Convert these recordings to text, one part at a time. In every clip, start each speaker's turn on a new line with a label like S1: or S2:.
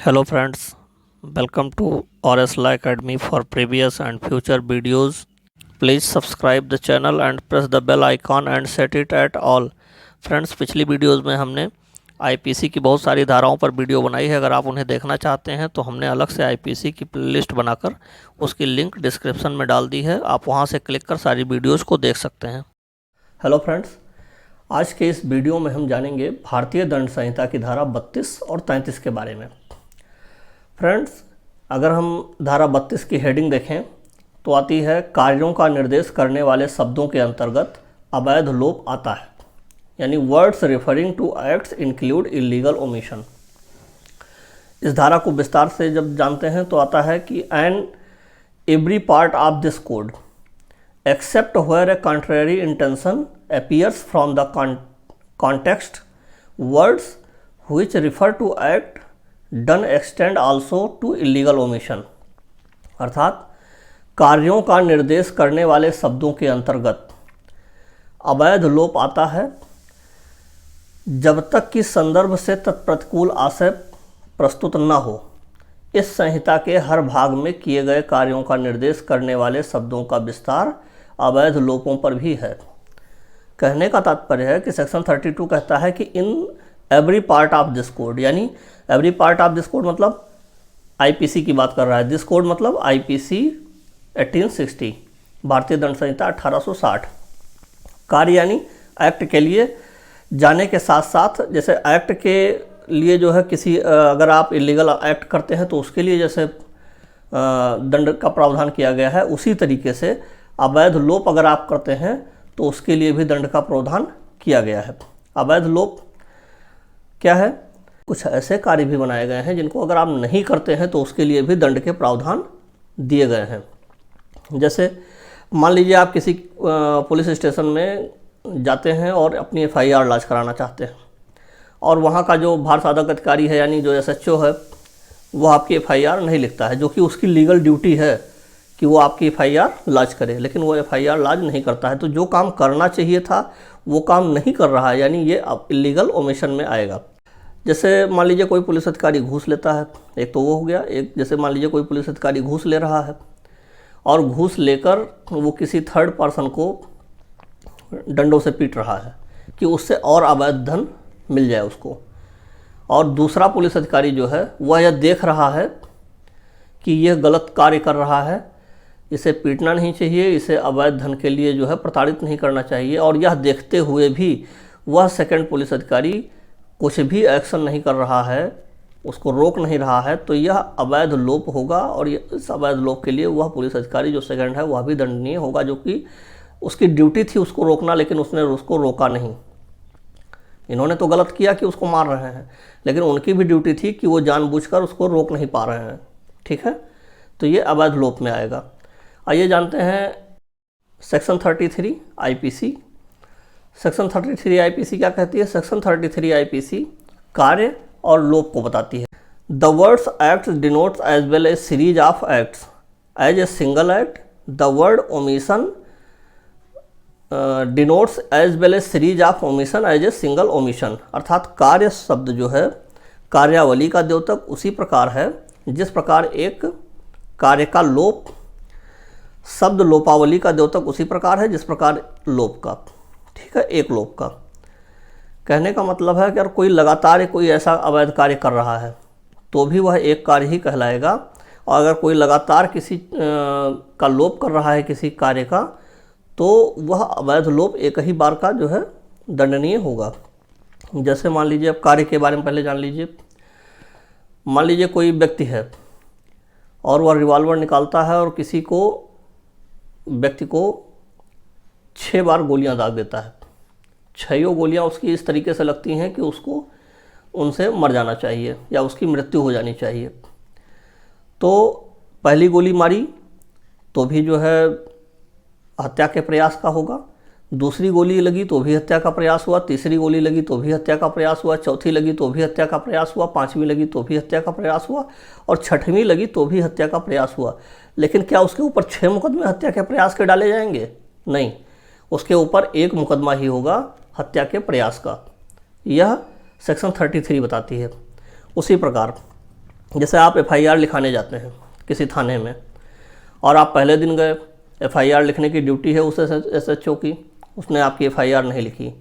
S1: Hello friends, welcome to RSLA Academy for previous and future videos. Please subscribe the channel and press the bell icon and set it at all. Friends, पिछली videos में हमने IPC की बहुत सारी धाराओं पर video बनाई है। अगर आप उन्हें देखना चाहते हैं तो हमने अलग से आईपीसी की प्लेलिस्ट बनाकर उसकी लिंक डिस्क्रिप्शन में डाल दी है। आप वहां से क्लिक कर सारी वीडियोस को देख सकते हैं। हेलो फ्रेंड्स, आज के इस वीडियो में हम जानेंगे भारतीय दंड संहिता की धारा 32 और 33 के बारे में। फ्रेंड्स, अगर हम धारा 32 की हेडिंग देखें तो आती है कार्यों का निर्देश करने वाले शब्दों के अंतर्गत अवैध लोप आता है, यानी words referring to acts include illegal omission. इस धारा को विस्तार से जब जानते हैं तो आता है कि and every part of this code except where a contrary intention appears from the context words which refer to act done extend also to illegal omission. अर्थात कार्यों का निर्देश करने वाले शब्दों के अंतर्गत अवैध लोप आता है जब तक कि संदर्भ से तत्प्रतिकूल आशय प्रस्तुत न हो। इस संहिता के हर भाग में किए गए कार्यों का निर्देश करने वाले शब्दों का विस्तार अवैध लोपों पर भी है। कहने का तात्पर्य है कि सेक्शन 32 कहता है कि in every part of this code, यानी every part of this code मतलब आईपीसी की बात कर रहा है। दिस कोड मतलब आईपीसी 1860, भारतीय दंड संहिता 1860। कार्य यानी एक्ट के लिए जाने के साथ साथ, जैसे एक्ट के लिए जो है किसी अगर आप इलीगल एक्ट करते हैं तो उसके लिए जैसे दंड का प्रावधान किया गया है, उसी तरीके से अवैध लोप अगर आप करते हैं तो उसके लिए भी दंड का प्रावधान किया गया है। अवैध लोप क्या है? कुछ ऐसे कार्य भी बनाए गए हैं जिनको अगर आप नहीं करते हैं तो उसके लिए भी दंड के प्रावधान दिए गए हैं। जैसे मान लीजिए आप किसी पुलिस स्टेशन में जाते हैं और अपनी एफआईआर लॉन्च कराना चाहते हैं, और वहाँ का जो भार साधक अधिकारी है यानी जो एसएचओ है वो आपकी एफआईआर नहीं लिखता है, जो कि उसकी लीगल ड्यूटी है कि वो आपकी एफआईआर लॉन्च करे, लेकिन वो एफआईआर लॉन्च नहीं करता है। तो जो काम करना चाहिए था वो काम नहीं कर रहा है, यानी ये अब इलीगल ओमिशन में आएगा। जैसे मान लीजिए कोई पुलिस अधिकारी घूस लेता है, एक तो वो हो गया। एक जैसे मान लीजिए कोई पुलिस अधिकारी घूस ले रहा है और घूस लेकर वो किसी थर्ड पर्सन को डंडों से पीट रहा है कि उससे और अवैध धन मिल जाए उसको, और दूसरा पुलिस अधिकारी जो है वह यह देख रहा है कि यह गलत कार्य कर रहा है, इसे पीटना नहीं चाहिए, इसे अवैध धन के लिए जो है प्रताड़ित नहीं करना चाहिए, और यह देखते हुए भी वह सेकंड पुलिस अधिकारी कुछ भी एक्शन नहीं कर रहा है, उसको रोक नहीं रहा है, तो यह अवैध लोप होगा। और इस अवैध लोप के लिए वह पुलिस अधिकारी जो सेकंड है वह भी दंडनीय होगा, जो कि उसकी ड्यूटी थी उसको रोकना, लेकिन उसने उसको रोका नहीं। इन्होंने तो गलत किया कि उसको मार रहे हैं, लेकिन उनकी भी ड्यूटी थी कि वो जानबूझकर उसको रोक नहीं पा रहे हैं। ठीक है, तो ये अवैध लोप में आएगा। आइए जानते हैं सेक्शन 33 आईपीसी। सेक्शन 33 आईपीसी क्या कहती है? सेक्शन 33 आईपीसी कार्य और लोप को बताती है। The words act denotes as well a series of acts as a single act. The word omission denotes as well a series of omission as a single omission. अर्थात कार्य शब्द जो है कार्यावली का द्योतक उसी प्रकार है जिस प्रकार एक कार्य का लोप शब्द लोपावली का द्योतक उसी प्रकार है जिस प्रकार लोप का। ठीक है, एक लोप का। कहने का मतलब है कि अगर कोई लगातार कोई ऐसा अवैध कार्य कर रहा है तो भी वह एक कार्य ही कहलाएगा, और अगर कोई लगातार किसी का लोप कर रहा है किसी कार्य का, तो वह अवैध लोप एक ही बार का जो है दंडनीय होगा। जैसे मान लीजिए, अब कार्य के बारे में पहले जान लीजिए। मान लीजिए कोई व्यक्ति है और वह रिवॉल्वर निकालता है और किसी को व्यक्ति को 6 बार गोलियां दाग देता है। 6 गोलियां उसकी इस तरीके से लगती हैं कि उसको उनसे मर जाना चाहिए या उसकी मृत्यु हो जानी चाहिए। तो पहली गोली मारी तो भी जो है हत्या के प्रयास का होगा, दूसरी गोली लगी तो भी हत्या का प्रयास हुआ, तीसरी गोली लगी तो भी हत्या का प्रयास हुआ, चौथी लगी तो भी हत्या का प्रयास हुआ, पांचवी लगी तो भी हत्या का प्रयास हुआ, और छठवीं लगी तो भी हत्या का प्रयास हुआ। लेकिन क्या उसके ऊपर 6 मुकदमे हत्या के प्रयास के डाले जाएंगे? नहीं, उसके ऊपर 1 मुकदमा ही होगा हत्या के प्रयास का। यह सेक्शन 33 बताती है। उसी प्रकार जैसे आप FIR लिखाने जाते हैं किसी थाने में और आप पहले दिन गए, FIR लिखने की ड्यूटी है उस SHO की, उसने आपकी FIR नहीं लिखी।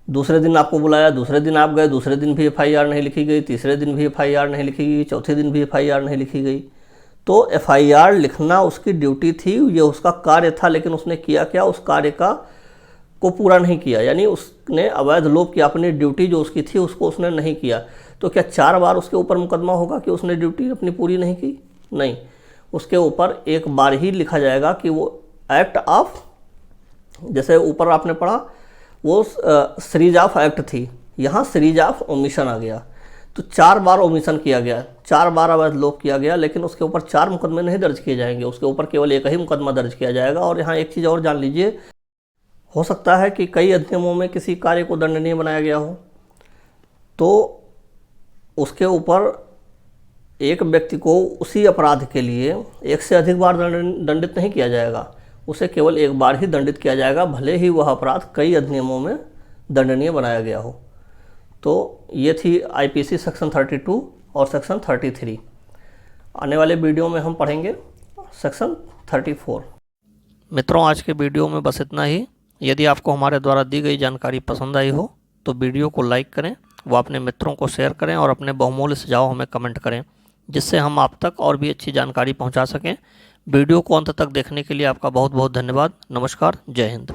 S1: दूसरे दिन आपको बुलाया, दूसरे दिन आप गए, दूसरे दिन भी FIR नहीं लिखी गई, तीसरे दिन भी FIR नहीं लिखी गई, चौथे दिन भी FIR नहीं लिखी गई। तो FIR लिखना उसकी ड्यूटी थी, ये उसका कार्य था, लेकिन उसने किया क्या, उस कार्य को पूरा नहीं किया, यानी उसने अवैध लोप की अपनी ड्यूटी जो उसकी थी उसको उसने नहीं किया। तो क्या 4 बार उसके ऊपर मुकदमा होगा कि उसने ड्यूटी अपनी पूरी नहीं की? नहीं, उसके ऊपर एक बार ही लिखा जाएगा कि वो एक्ट ऑफ, जैसे ऊपर आपने पढ़ा वो सीरीज ऑफ एक्ट थी, यहाँ सीरीज ऑफ ओमिशन आ गया। तो 4 बार ओमिशन किया गया, 4 बार अवैध लोप किया गया, लेकिन उसके ऊपर 4 मुकदमे नहीं दर्ज किए जाएंगे, उसके ऊपर केवल एक ही मुकदमा दर्ज किया जाएगा। और यहाँ एक चीज़ और जान लीजिए, हो सकता है कि कई अधिनियमों में किसी कार्य को दंडनीय बनाया गया हो, तो उसके ऊपर एक व्यक्ति को उसी अपराध के लिए एक से अधिक बार दंडित नहीं किया जाएगा, उसे केवल एक बार ही दंडित किया जाएगा, भले ही वह अपराध कई अधिनियमों में दंडनीय बनाया गया हो। तो ये थी IPC सेक्शन 32 और सेक्शन 33। आने वाले वीडियो में हम पढ़ेंगे सेक्शन 34। मित्रों, आज के वीडियो में बस इतना ही। यदि आपको हमारे द्वारा दी गई जानकारी पसंद आई हो तो वीडियो को लाइक करें, वो अपने मित्रों को शेयर करें और अपने बहुमूल्य सुझाव हमें कमेंट करें, जिससे हम आप तक और भी अच्छी जानकारी पहुंचा सकें। वीडियो को अंत तक देखने के लिए आपका बहुत बहुत धन्यवाद। नमस्कार, जय हिंद।